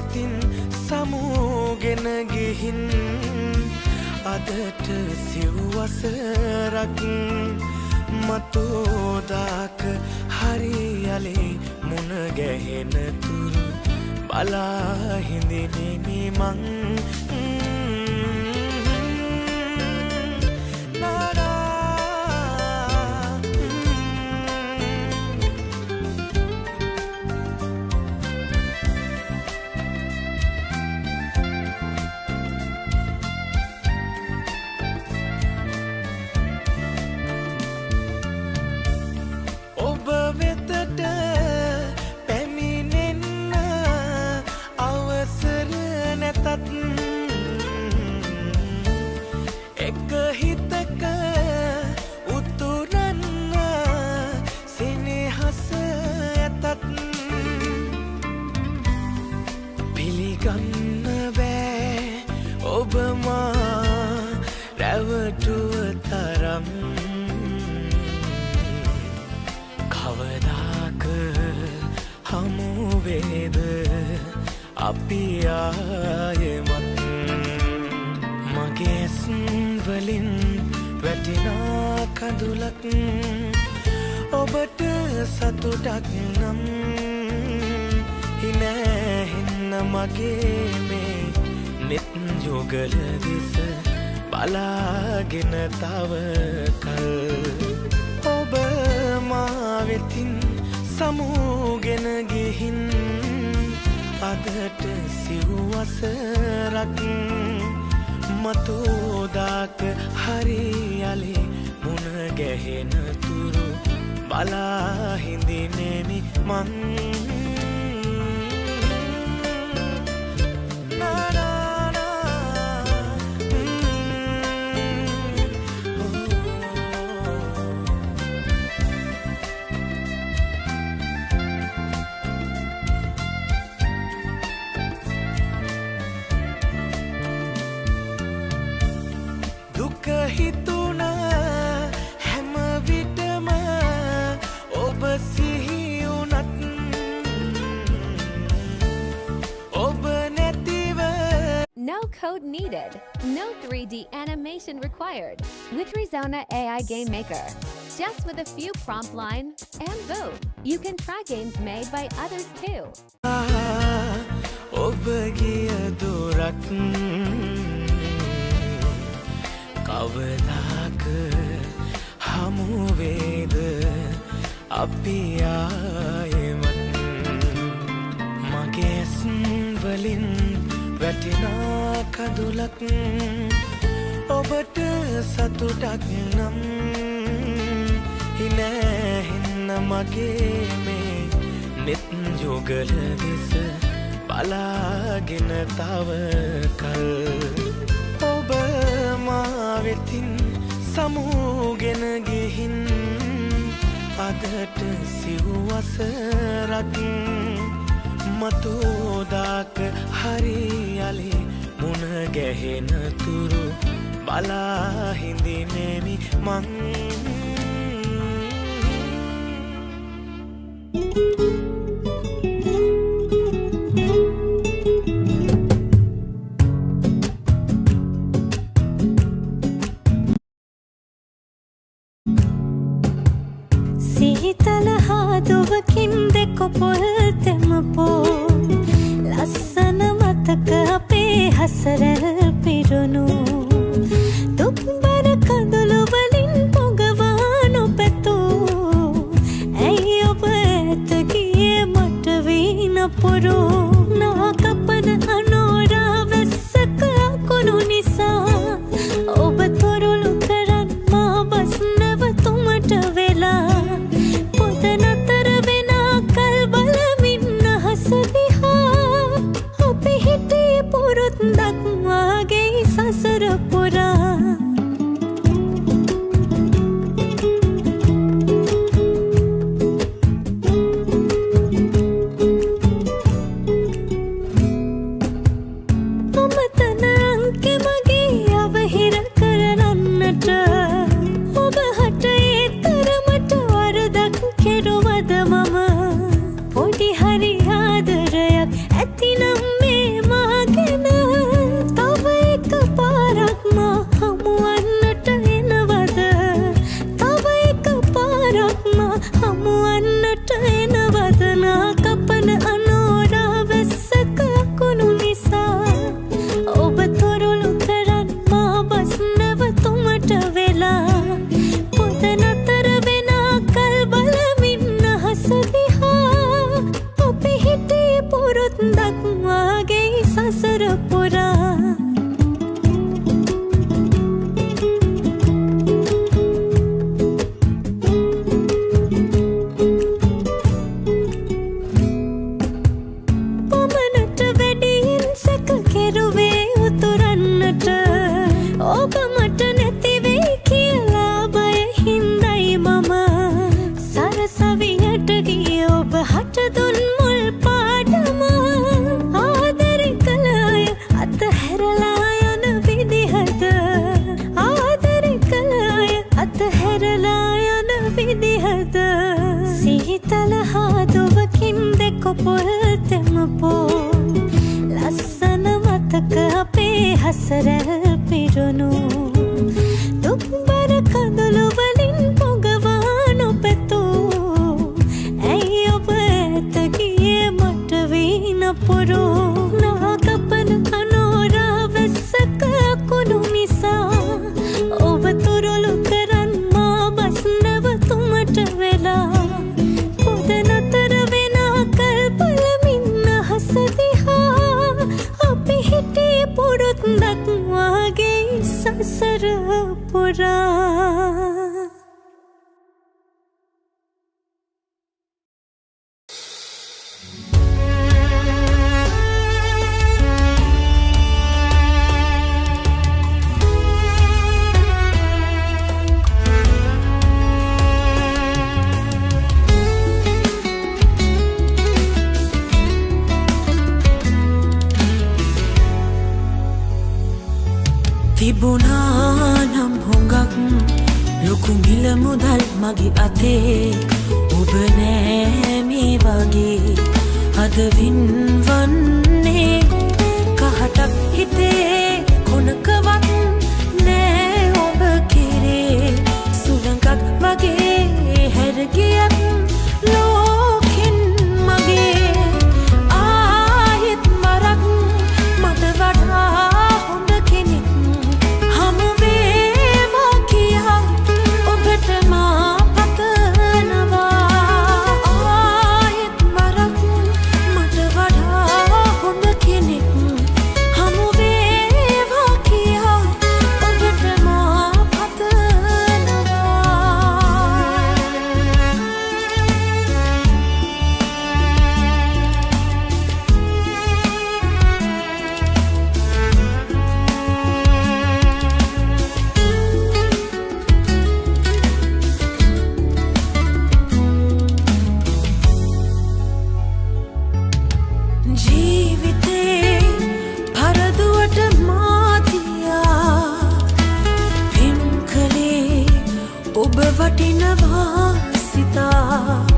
වෙතින් සමූගෙන ගිහින් අදට සිව්වසරක් මතෝදාක හරියලේ මුණ ගැහෙන තුරු බලා හිඳිනෙමි මං එක හිතක උතුරන්න සෙනෙහස ඇතත් පිළිගන්න බෑ ඔබ මා රැවටුව තරම් කවදාක හමු වේද අපි ආයෙමත් මගේ වලින් වැටිනා කඳුලක් ඔබට සතුටක් නම් හිනැහෙන්න මගේ මේ නෙත් යුගල දෙස බලාගෙන තව කල් ඔබ මා වෙතින් සමූගෙන ගිහින් අදට සිව්වසරක් මතෝදාක හරියලේ මුණ ගැහෙන තුරු බලා හිඳිනෙමි මං දුක හිතුණ හැම විටම ඔබ සිහි වුණත් ඔබ නැතිව No code needed. No 3D animation required. With Rizona AI Game Maker. Just with a few prompt lines and boom, you can try games made by others too. ඔබ ගිය දුරක් කවදාක හමු වේද අපි ආයෙමත් මගේ වලින් වැටිනා කඳුලක් ඔබට සතුටක් නම් හිනැහෙන්න මගේ මේ නෙත් යුගල දෙස බලාගෙන තව කල් ඔබ මා වෙතින් සමූගෙන ගිහින් අදට සිව්වසරක් මතෝදාක හරියලේ මුණ ගැහෙන තුරු බලා හිඳිනෙමි මං සීතල හාදුවකින් දෙකොපොල් තෙමපෝ ලස්සන මතක අපේ හසරැල් පිරුණු දුක්බර කඳුළු වලින් පොඟවා නොපැතූ ඇයි ඔබ ඇත ගියේ මට වී නපුරු නාකපන අනෝරා වැස්සක අකුණු නිසා ඔබ තොරුළු කරන් මා බස් නැවතුමට වෙලා දක්වාගේ සසර පුරා දක්වාගේ සසර පුරා පමණට වැඩියෙන් සැක කෙරුවේ උතුරන්නට ඔබ මට නැති වෙයි කියලා බය හින්දයි මම සරසවියට ගියේ ඔබ හට දුන් මුල් පාඩම ආදරේ කළ අය අතහැරලා යන විදිහද ආදරේ කළ අය අතහැරලා යන විදිහද සීතල හාදුවකින් දෙකොපොල් තෙමපෝ ලස්සන මතක අපේ හසරැල් පිරුණු දුක්බර කඳුළු වලින් පොඟවා නොපැතූ ඇයි ඔබ ඇත ගියේ මට වී නපුරු නාගපන අනෝරා වැස්සක අකුණු නිසා ඔබ තුරුළු කරන් මා බස් නැවතුමට වෙලා පොද නතර වෙන කල්පලමින් අහස දිහා අපි හිටියේ පුරුත් දක්වාගේ සසර පුරා තිබුණා නම් හොඟක් ලොකු මිල මුදල් මගේ අතේ ඔබ නෑ මේ වගේ අද වින්වන්නේ කහටක් හිතේ කොනකවත් නෑ ඔබ කෙරේ සුළඟක් වගේ හැරගියත් ලෝකෙන් මගේ ආයෙත් මරක් මට වඩා හොඳ කෙනෙක් හමු වේවා කියා ඔබට මා පතනවා ආයෙත් මරක් මට වඩා හොඳ කෙනෙක් හමු වේවා කියා ඔබට මා පතනවා ජීවිතේ පරදුවට මාතියා පින් කළේ ඔබ වටිනවා සිතා